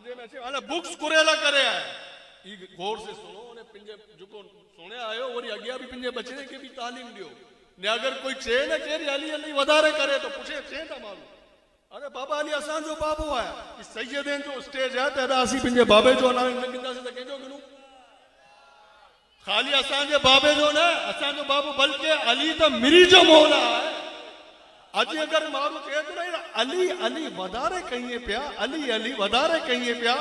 मुझे में अचे बुक्स कुरेला करे आए ई गौर से सुनो ने पिंजे जुको सुने आयो वरी अगिया भी पिंजे बचने के भी तालीम दियो ने अगर कोई चे न केरी अली अली वधारे करे तो पुछे चे ता मारू अरे बाबा अली असान जो बाबू है कि सैयदन जो स्टेज है तेरा असी पिंजे बाबे जो नाम लिखंदा से त केजो गिनू खाली असान जे बाबे जो न असान जो बाबू बल्कि अली तो मिरी जो मौला है आज अगर मारू चे तो नहीं अली अली वधारे कहिए पिया अली अली वधारे कहिए पिया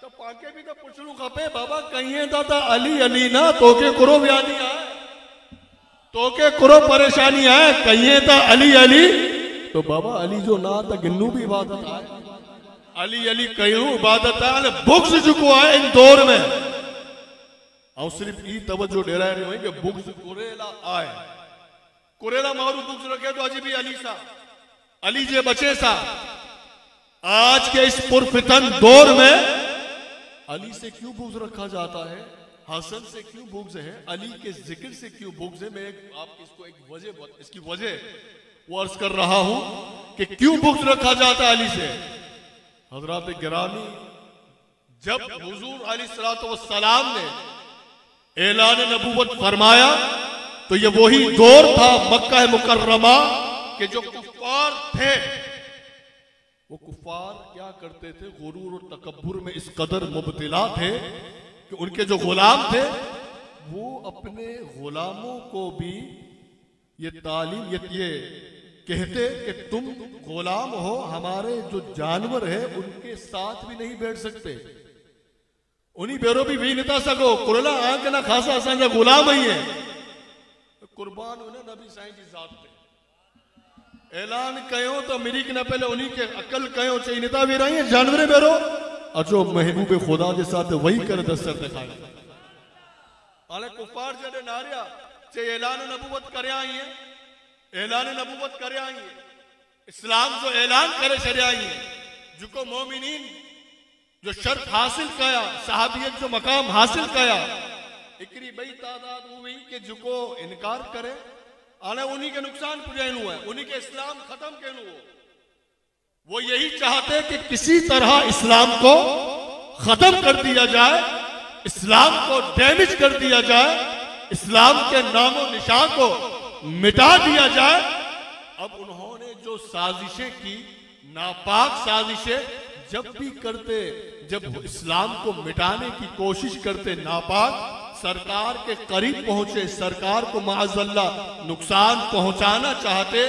तो पाके भी तो पुछणू खपे बाबा कहिए ता अली अली ना तोके कुरो व्यानी है तोके कुरो परेशानी है कहिए ता अली अली तो बाबा अली जो ना त गिन्नू भी इबादत है अली अली कयूं इबादत है बुक्स जुको है इन दौर में और सिर्फ ई तवज्जो डेराए रही कि बुक्स कुरेला आए कुरेला मारू बुक्स रखे तो अजी भी अली सा अली जे बचे सा आज के इस पुरफितन दौर में अली से क्यों बुक्स रखा जाता है हसन से क्यों बुक्स है अली के जिक्र से क्यों बुक्स है मैं आपको इसको एक वजह इसकी वजह वो अर्ज कर रहा हूं कि क्यों बुक्स रखा जाता है अली से हजरत गिरामी जब हुजूर अलैहिस्सलातु वस्सलाम ने ऐलान नबूवत फरमाया तो ये वही दौर था मक्का मुकर्रमा के जो कुफ्फार थे वो कुफ्फार क्या करते थे गुरूर और तकब्बुर में इस कदर मुब्तला थे कि उनके जो गुलाम थे वो अपने गुलामों को भी ये तालीम ये कहते कि तुम गुलाम हो हमारे जो जानवर है उनके साथ भी नहीं बैठ सकते उन्हीं बेरो भी नता सको कुरला आंख ना खासा असांजा गुलाम ही है कुर्बान हुए नबी साईं जी जात पे ऐलान कयो तो मिरी के ना पहले उन्हीं के अकल कयो चई नता भी रही है जानवर बेरो अचो महबूब खुदा के साथ वही कर दस्तर दिखाए हाले कुफार जडे नारिया चे ऐलान नबूवत करया ही है ऐलान नबूवत करया ही है इस्लाम जो ऐलान करे छड़या ही है जुको मोमिनीन जो शर्त हासिल कया सहाबियत जो मकाम हासिल कया एकरी बई तादाद हुई कि जुको इनकार करे आने उन्हीं के नुकसान पुजाइनु है उन्हीं के इस्लाम खत्म केनु हो वो यही चाहते कि किसी तरह इस्लाम को खत्म कर दिया जाए इस्लाम को डैमेज कर दिया जाए इस्लाम के नामो निशान को मिटा दिया जाए अब उन्होंने जो साजिशें की नापाक साजिशें जब भी करते जब इस्लाम को मिटाने की कोशिश करते नापाक सरकार के करीब पहुंचे सरकार को माअज़ल्ला नुकसान पहुंचाना चाहते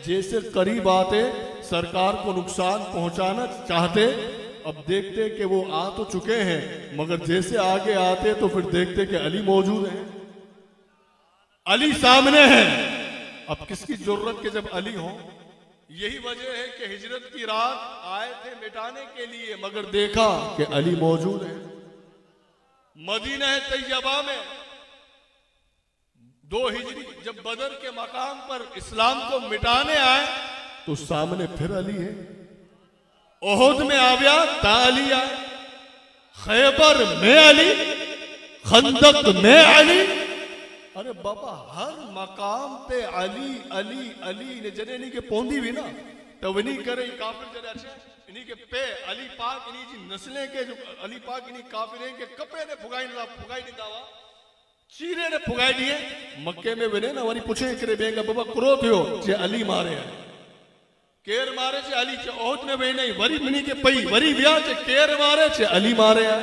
जैसे करीब आते सरकार को नुकसान पहुंचाना चाहते अब देखते कि वो आ तो चुके हैं मगर जैसे आगे आते तो फिर देखते कि अली मौजूद है अली सामने है अब किसकी जरूरत के जब अली हो यही वजह है कि हिजरत की रात आए थे मिटाने के लिए मगर देखा कि अली मौजूद है मदीना तैयबा में 2 हिजरी जब बदर के मकाम पर इस्लाम को मिटाने आए तो सामने फिर अली है ओहद में आव्या ता अली आए खैबर में अली खंदक में अली अरे बाबा हर मकाम पे अली अली अली ने जने नहीं के पौंदी भी ना तो वनी करे काफिर जने अच्छे इन्हीं के पे अली पाक इन्हीं जी नस्लें के जो अली पाक इन्हीं काफिर के कपड़े ने फुगाई नहीं दावा चीरे ने फुगाई दिए मक्के में वने ना वरी पूछे करे बेंगा बाबा क्रो थियो जे अली मारे है केर मारे जे अली जे ओहद में वे नहीं वरी मिनी के पई वरी विया जे केर मारे जे अली मारे है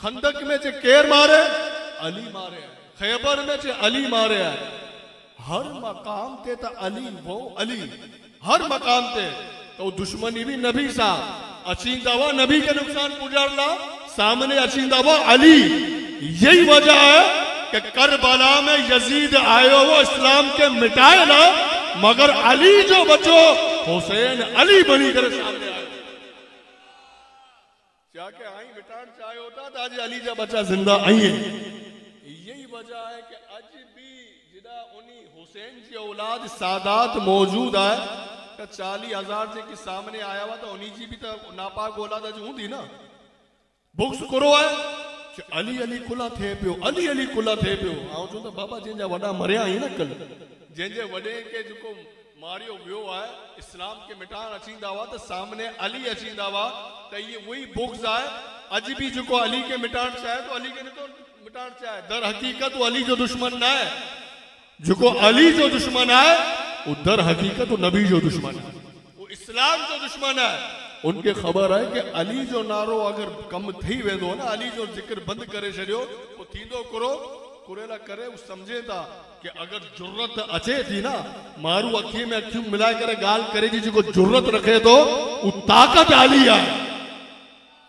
खंदक में जे केर मारे अली मारे है खैबर में जे अली मारे है हर मकाम ते ता अली वो अली हर मकाम ते तो दुश्मनी भी नबी सा अचींदावा नबी के नुकसान पुजारला सामने अचींदावा अली यही वजह है कि करबला में यजीद आयो वो इस्लाम के मिटाए ना मगर अली जो बचो हुसैन अली बनी कर सामने आयो जाके आई मिटान चाहे होता था आज अली जा बचा जिंदा आई है यही वजह है कि आज भी जिदा उन्हीं हुसैन की औलाद सादात मौजूद है 40,000 जे के सामने आया हुआ तो उन्हीं जी भी तो नापाक औलाद अज हूंदी ना बुक्स करो है अली अली खुला थे पियो अली अली खुला थे पियो आओ चो तो बाबा जिन जा वडा मरिया ही ना कल जिन जे वडे के जो मारियो वियो है इस्लाम के मिटान अचींदा हुआ तो सामने अली अचींदा हुआ तो ये वही बुग्ज है। अज भी जो अली के मिटान चाहे तो अली के नहीं तो मिटान चाहे, दर हकीकत वो अली जो दुश्मन ना है, जो अली जो दुश्मन है वो दर हकीकत वो नबी जो दुश्मन है, वो इस्लाम जो दुश्मन है। उनके खबर है कि अली जो नारो अगर कम थी वेंदो ना, अली जो जिक्र बंद करे छड़ियो वो थींदो करो कुरेला करे। वो समझे था कि अगर जुर्रत अचे थी ना, मारू अखी में अखियूं मिलाए करे गाल करे थी, जो जुर्रत रखे तो वो ताकत अली है।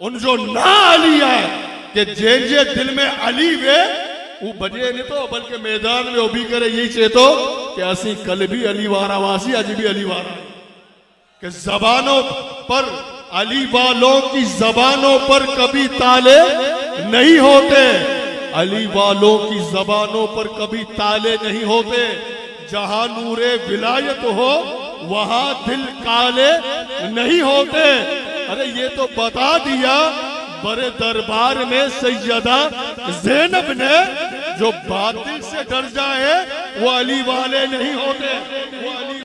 उन जो ना अली है कि जे दिल में अली वे वो बजे नहीं तो बल्कि मैदान में उभी करे यही चेतो कि असी कल भी अली वारा वासी अज भी अली वारा, कि जबानों पर अली वालों की जबानों पर कभी ताले नहीं होते, अली वालों की जबानों पर कभी ताले नहीं होते। जहां नूरे विलायत हो वहां दिल काले नहीं होते। अरे ये तो बता दिया बड़े दरबार में सैयदा ज़ैनब ने, जो बातिल से डर जाए वो अली वाले नहीं होते, वो अली